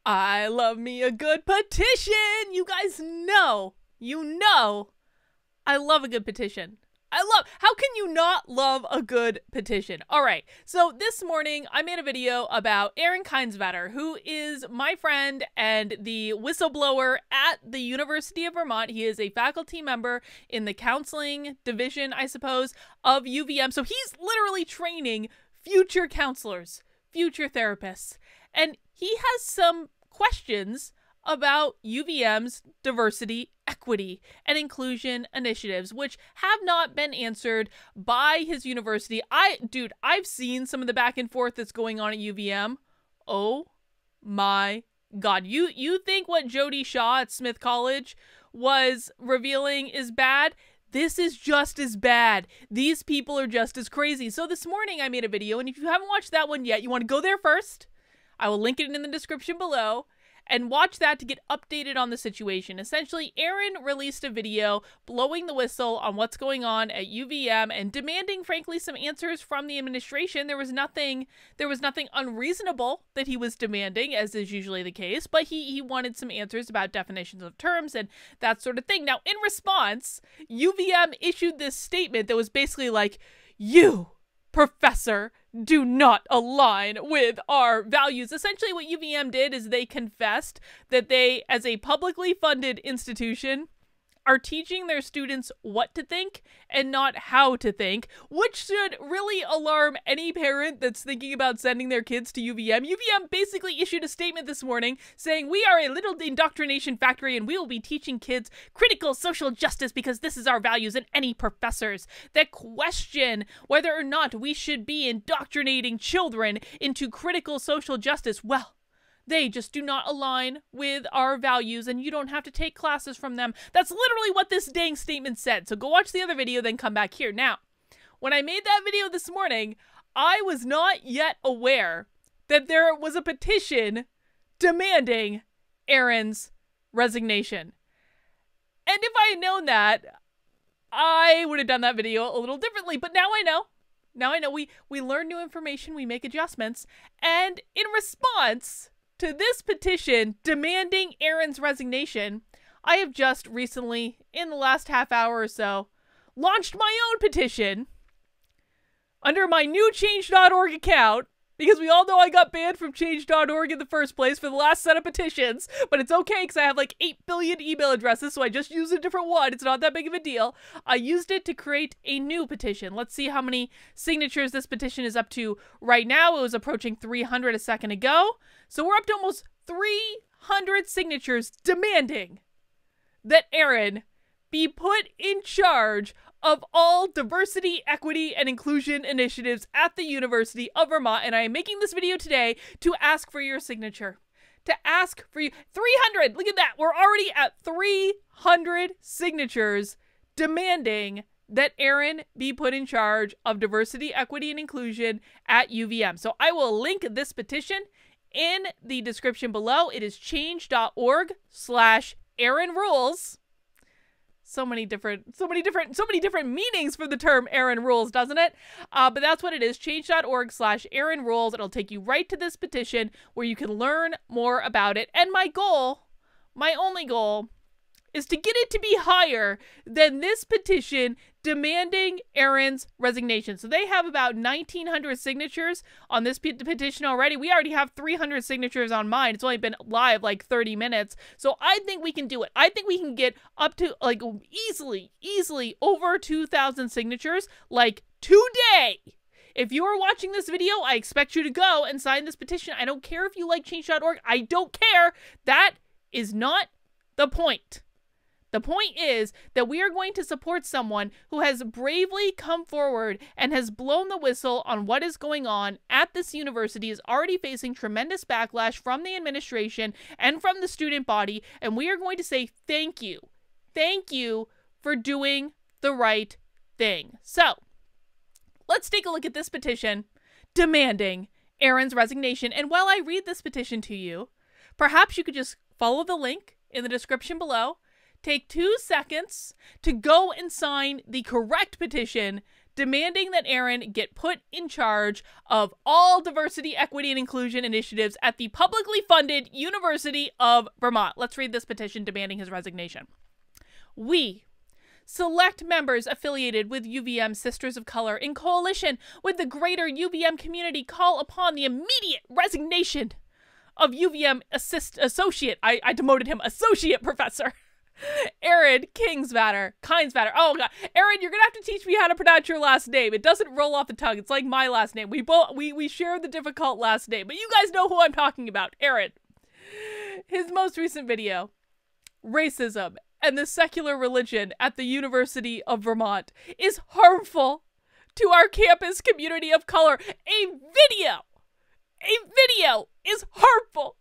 I love me a good petition. You guys know, I love a good petition. How can you not love a good petition? All right, so this morning I made a video about Aaron Kinsvatter, who is my friend and the whistleblower at the University of Vermont. He is a faculty member in the counseling division, I suppose, of UVM. So he's literally training future counselors, future therapists, and he has some questions about UVM's diversity, equity, and inclusion initiatives, which have not been answered by his university. I've seen some of the back and forth that's going on at UVM. Oh my God. You think what Jody Shaw at Smith College was revealing is bad? This is just as bad. These people are just as crazy. So this morning I made a video, and if you haven't watched that one yet, you want to go there first. I will link it in the description below. And watch that to get updated on the situation. Essentially, Aaron released a video blowing the whistle on what's going on at UVM and demanding, frankly, some answers from the administration. There was nothing unreasonable that he was demanding, as is usually the case, but he wanted some answers about definitions of terms and that sort of thing. Now, in response, UVM issued this statement that was basically like, "You, professor, do not align with our values." Essentially, what UVM did is they confessed that they, as a publicly funded institution, are teaching their students what to think and not how to think, which should really alarm any parent that's thinking about sending their kids to UVM. UVM basically issued a statement this morning saying, "We are a little indoctrination factory and we will be teaching kids critical social justice because this is our values, and any professors that question whether or not we should be indoctrinating children into critical social justice, well, they just do not align with our values, and you don't have to take classes from them." That's literally what this dang statement said. So go watch the other video, then come back here. Now, when I made that video this morning, I was not yet aware that there was a petition demanding Aaron's resignation. And if I had known that, I would have done that video a little differently. But now I know. Now I know. We learn new information, we make adjustments, and in response to this petition demanding Aaron's resignation, I have just recently, in the last half hour or so, launched my own petition under my new Change.org account, because we all know I got banned from Change.org in the first place for the last set of petitions, but it's okay because I have like 8 billion email addresses, so I just used a different one. It's not that big of a deal. I used it to create a new petition. Let's see how many signatures this petition is up to right now. It was approaching 300 a second ago. So we're up to almost 300 signatures demanding that Aaron be put in charge of all diversity, equity, and inclusion initiatives at the University of Vermont. And I am making this video today to ask for your signature. To ask for you. 300! Look at that! We're already at 300 signatures demanding that Aaron be put in charge of diversity, equity, and inclusion at UVM. So I will link this petition in the description below. It is change.org/Aaron Rules. So many different meanings for the term Aaron Rules, doesn't it? But that's what it is, change.org/Aaron Rules. It'll take you right to this petition where you can learn more about it. And my only goal, is to get it to be higher than this petition demanding Aaron's resignation. So they have about 1,900 signatures on this petition already. We already have 300 signatures on mine. It's only been live like 30 minutes. So I think we can do it. I think we can get up to like easily over 2,000 signatures like today. If you're watching this video, I expect you to go and sign this petition. I don't care if you like change.org. I don't care. That is not the point. The point is that we are going to support someone who has bravely come forward and has blown the whistle on what is going on at this university, is already facing tremendous backlash from the administration and from the student body, and we are going to say thank you. Thank you for doing the right thing. So, let's take a look at this petition demanding Aaron's resignation. And while I read this petition to you, perhaps you could just follow the link in the description below. Take 2 seconds to go and sign the correct petition demanding that Aaron get put in charge of all diversity, equity, and inclusion initiatives at the publicly funded University of Vermont. Let's read this petition demanding his resignation. We, select members affiliated with UVM Sisters of Color in coalition with the greater UVM community, call upon the immediate resignation of UVM associate, I demoted him, associate professor, Aaron Kingsvatter. Oh god, Aaron, you're gonna have to teach me how to pronounce your last name. It doesn't roll off the tongue. It's like my last name. We share the difficult last name, but you guys know who I'm talking about, Aaron. His most recent video, Racism and the Secular Religion at the University of Vermont, is harmful to our campus community of color. A video is harmful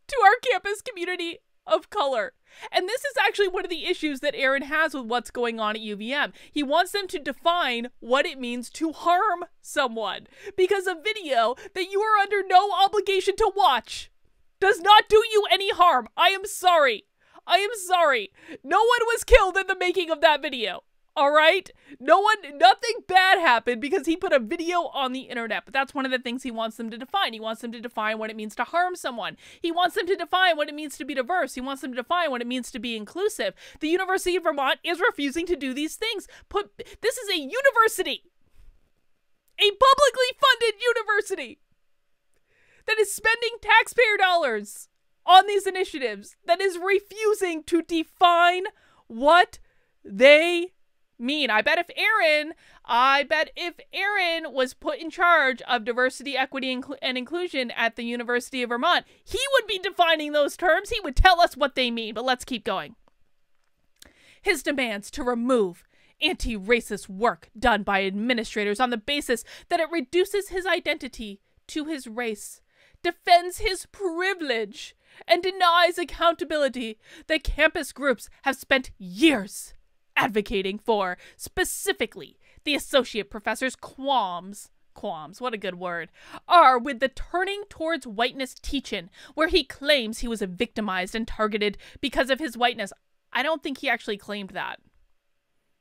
to our campus community of color. And this is actually one of the issues that Aaron has with what's going on at UVM. He wants them to define what it means to harm someone, because a video that you are under no obligation to watch does not do you any harm. I am sorry. No one was killed in the making of that video. All right? Nothing bad happened because he put a video on the internet, but that's one of the things he wants them to define. He wants them to define what it means to harm someone. He wants them to define what it means to be diverse. He wants them to define what it means to be inclusive. The University of Vermont is refusing to do these things. This is a university, a publicly funded university that is spending taxpayer dollars on these initiatives, that is refusing to define what they mean. I bet if Aaron was put in charge of diversity, equity, and inclusion at the University of Vermont, he would be defining those terms. He would tell us what they mean, but let's keep going. His demands to remove anti-racist work done by administrators on the basis that it reduces his identity to his race, defends his privilege, and denies accountability that campus groups have spent years advocating for, specifically the associate professor's qualms, what a good word, are with the turning towards whiteness teaching, where he claims he was victimized and targeted because of his whiteness. I don't think he actually claimed that.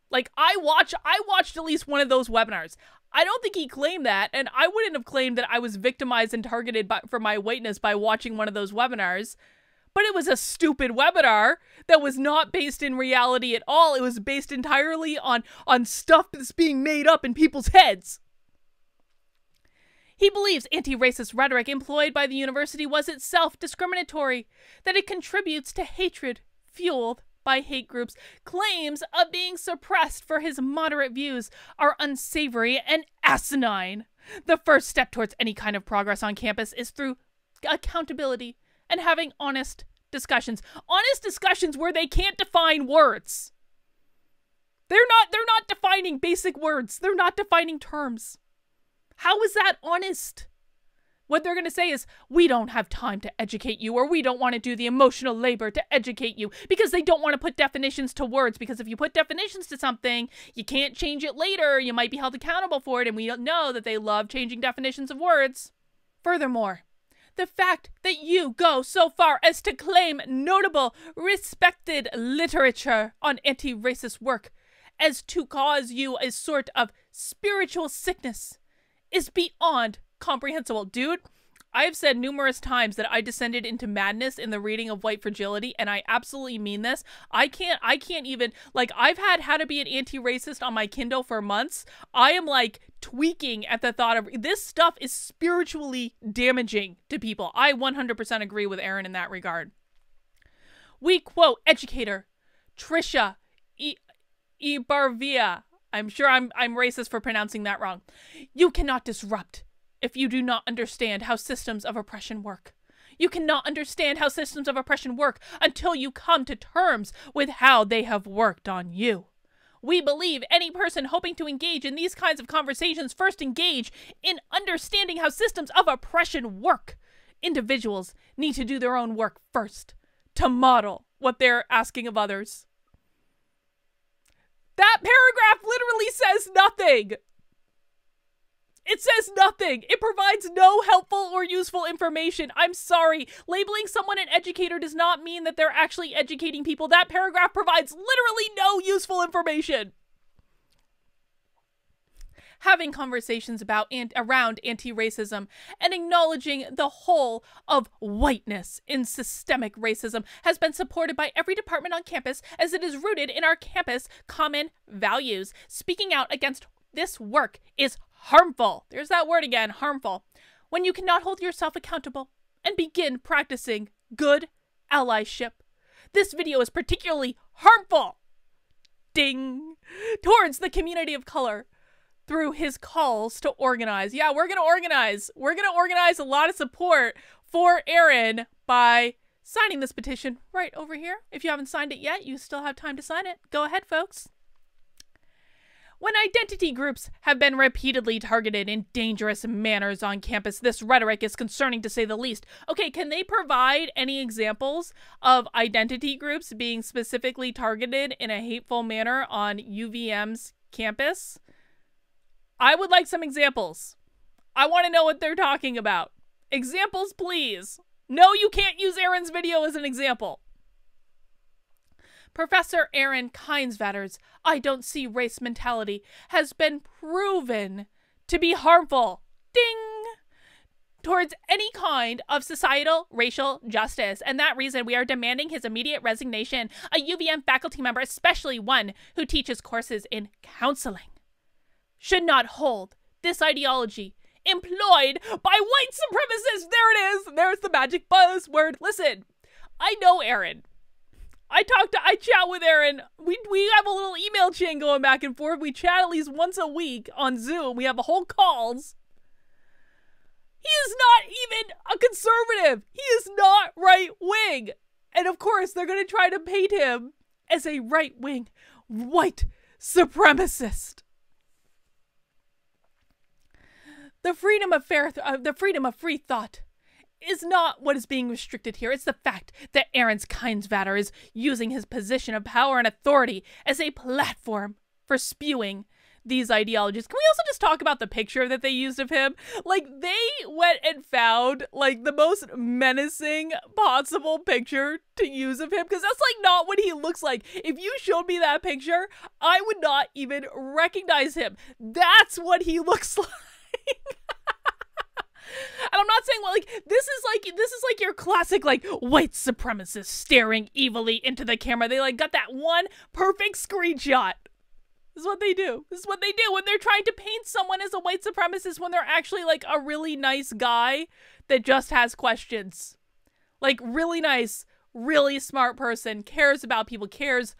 Like, I watched at least one of those webinars. I don't think he claimed that, and I wouldn't have claimed that I was victimized and targeted for my whiteness by watching one of those webinars. But it was a stupid webinar that was not based in reality at all. It was based entirely on stuff that's being made up in people's heads. He believes anti-racist rhetoric employed by the university was itself discriminatory, that it contributes to hatred fueled by hate groups. Claims of being suppressed for his moderate views are unsavory and asinine. The first step towards any kind of progress on campus is through accountability and having honest discussions. Honest discussions where they can't define words. They're not defining basic words. They're not defining terms. How is that honest? What they're going to say is, we don't have time to educate you, or we don't want to do the emotional labor to educate you, because they don't want to put definitions to words, because if you put definitions to something, you can't change it later. You might be held accountable for it, and we know that they love changing definitions of words. Furthermore, the fact that you go so far as to claim notable, respected literature on anti-racist work as to cause you a sort of spiritual sickness is beyond comprehensible. Dude, I have said numerous times that I descended into madness in the reading of White Fragility, and I absolutely mean this. I can't even, like, I've had How to Be an Anti-Racist on my Kindle for months. I am, like, tweaking at the thought of this stuff is spiritually damaging to people. I 100% agree with Aaron in that regard. We quote educator Trisha Ibarvia. I'm sure I'm racist for pronouncing that wrong. You cannot disrupt if you do not understand how systems of oppression work. You cannot understand how systems of oppression work until you come to terms with how they have worked on you. We believe any person hoping to engage in these kinds of conversations first engage in understanding how systems of oppression work. Individuals need to do their own work first to model what they're asking of others. That paragraph literally says nothing. It says nothing. It provides no helpful or useful information. I'm sorry. Labeling someone an educator does not mean that they're actually educating people. That paragraph provides literally no useful information. having conversations about and around anti-racism, and acknowledging the whole of whiteness in systemic racism has been supported by every department on campus, as it is rooted in our campus common values. Speaking out against this work is harmful. There's that word again, harmful. When you cannot hold yourself accountable and begin practicing good allyship. This video is particularly harmful, ding, towards the community of color through his calls to organize. Yeah, we're going to organize. We're going to organize a lot of support for Aaron by signing this petition right over here. If you haven't signed it yet, you still have time to sign it. Go ahead, folks. When identity groups have been repeatedly targeted in dangerous manners on campus, this rhetoric is concerning to say the least. Okay, can they provide any examples of identity groups being specifically targeted in a hateful manner on UVM's campus? I would like some examples. I want to know what they're talking about. Examples, please. No, you can't use Aaron's video as an example. Professor Aaron Kinsvatter's I don't see race mentality has been proven to be harmful, ding, towards any kind of societal racial justice. And that reason we are demanding his immediate resignation. A UVM faculty member, especially one who teaches courses in counseling, should not hold this ideology employed by white supremacists. There it is. There's the magic buzzword. Listen, I know Aaron. I chat with Aaron. We have a little email chain going back and forth. We chat at least once a week on Zoom. We have a whole calls. He is not even a conservative. He is not right wing. And of course, they're going to try to paint him as a right wing white supremacist. The freedom of free thought is not what is being restricted here. It's the fact that Aaron Kinsvatter is using his position of power and authority as a platform for spewing these ideologies. Can we also just talk about the picture that they used of him? Like, they went and found, like, the most menacing possible picture to use of him, because that's, like, not what he looks like. If you showed me that picture, I would not even recognize him. That's what he looks like. And I'm not saying, well, like, this is like your classic, like, white supremacist staring evilly into the camera. They, like, got that one perfect screenshot. This is what they do. This is what they do when they're trying to paint someone as a white supremacist when they're actually, like, a really nice guy that just has questions. Like, really nice, really smart person, cares about people, cares.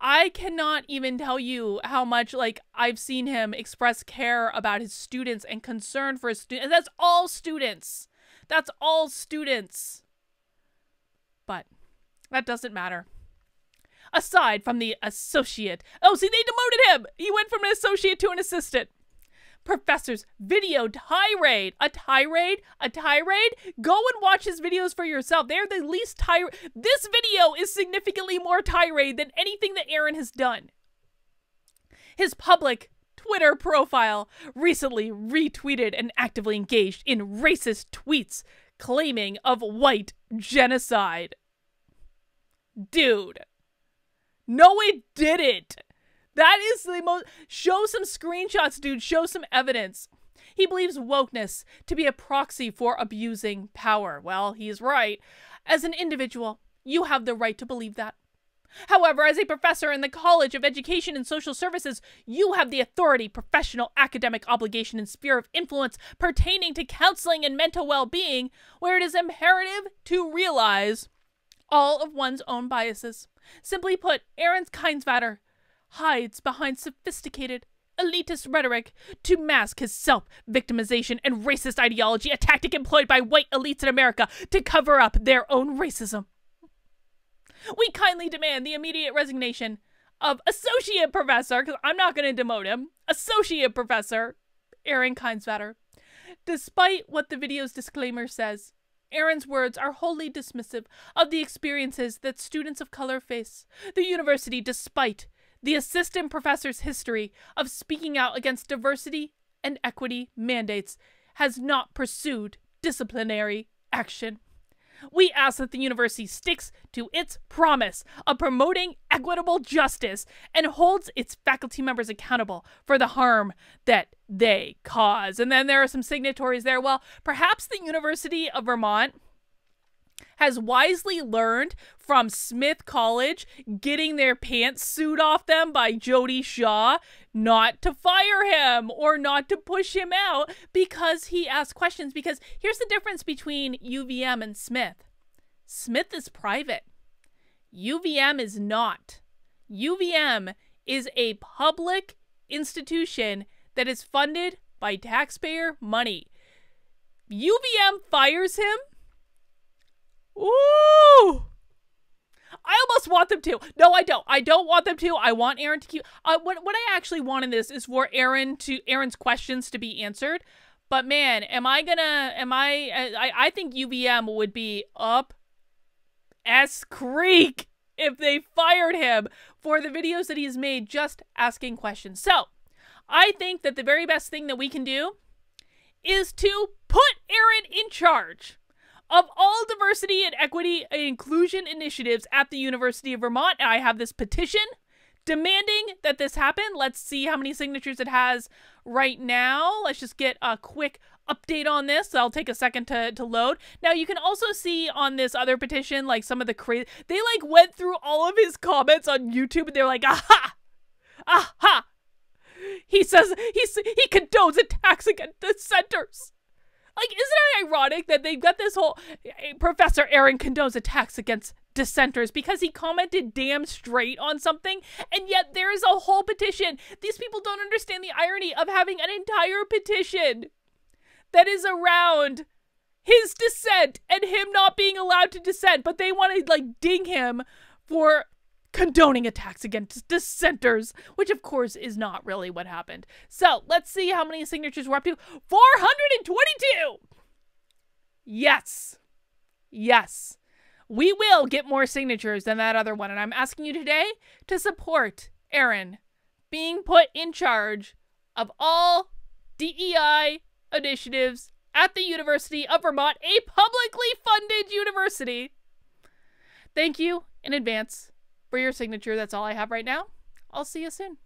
I cannot even tell you how much, like, I've seen him express care about his students and concern for his students. And that's all students. That's all students. But that doesn't matter. Aside from the associate. Oh, see, they demoted him. He went from an associate to an assistant. Professor's video tirade. A tirade? A tirade? Go and watch his videos for yourself. They're the least tirade. This video is significantly more tirade than anything that Aaron has done. His public Twitter profile recently retweeted and actively engaged in racist tweets claiming of white genocide. Dude. No, it didn't. That is the most... Show some screenshots, dude. Show some evidence. He believes wokeness to be a proxy for abusing power. Well, he's right. As an individual, you have the right to believe that. However, as a professor in the College of Education and Social Services, you have the authority, professional, academic obligation, and sphere of influence pertaining to counseling and mental well-being, where it is imperative to realize all of one's own biases. Simply put, Aaron Kinsvatter hides behind sophisticated, elitist rhetoric to mask his self-victimization and racist ideology, a tactic employed by white elites in America to cover up their own racism. We kindly demand the immediate resignation of Associate Professor, because I'm not going to demote him, Associate Professor Aaron Kinsvatter. Despite what the video's disclaimer says, Aaron's words are wholly dismissive of the experiences that students of color face. The university, despite the assistant professor's history of speaking out against diversity and equity mandates, has not pursued disciplinary action. We ask that the university sticks to its promise of promoting equitable justice and holds its faculty members accountable for the harm that they cause. And then there are some signatories there. Well, perhaps the University of Vermont has wisely learned from Smith College getting their pants sued off them by Jody Shaw not to fire him or not to push him out because he asked questions. Because here's the difference between UVM and Smith. Smith is private. UVM is not. UVM is a public institution that is funded by taxpayer money. UVM fires him. Ooh! I almost want them to. No, I don't. I don't want them to. I want Aaron to keep. What I actually want in this is for Aaron's questions to be answered. But man, I think UVM would be up S creek if they fired him for the videos that he's made just asking questions. So I think that the very best thing that we can do is to put Aaron in charge of all diversity and equity and inclusion initiatives at the University of Vermont. I have this petition demanding that this happen. Let's see how many signatures it has right now. Let's just get a quick update on this. That'll take a second to load. Now, you can also see on this other petition, like some of the crazy, they like went through all of his comments on YouTube and they're like, aha, aha. He says he condones attacks against dissenters. Like, isn't it ironic that they've got this whole Professor Aaron condones attacks against dissenters because he commented damn straight on something, and yet there is a whole petition. These people don't understand the irony of having an entire petition that is around his dissent and him not being allowed to dissent, but they want to, like, ding him for condoning attacks against dissenters, which of course is not really what happened. So let's see how many signatures we're up to. 422! Yes. Yes. We will get more signatures than that other one, and I'm asking you today to support Aaron being put in charge of all DEI initiatives at the University of Vermont, a publicly funded university. Thank you in advance for your signature. That's all I have right now. I'll see you soon.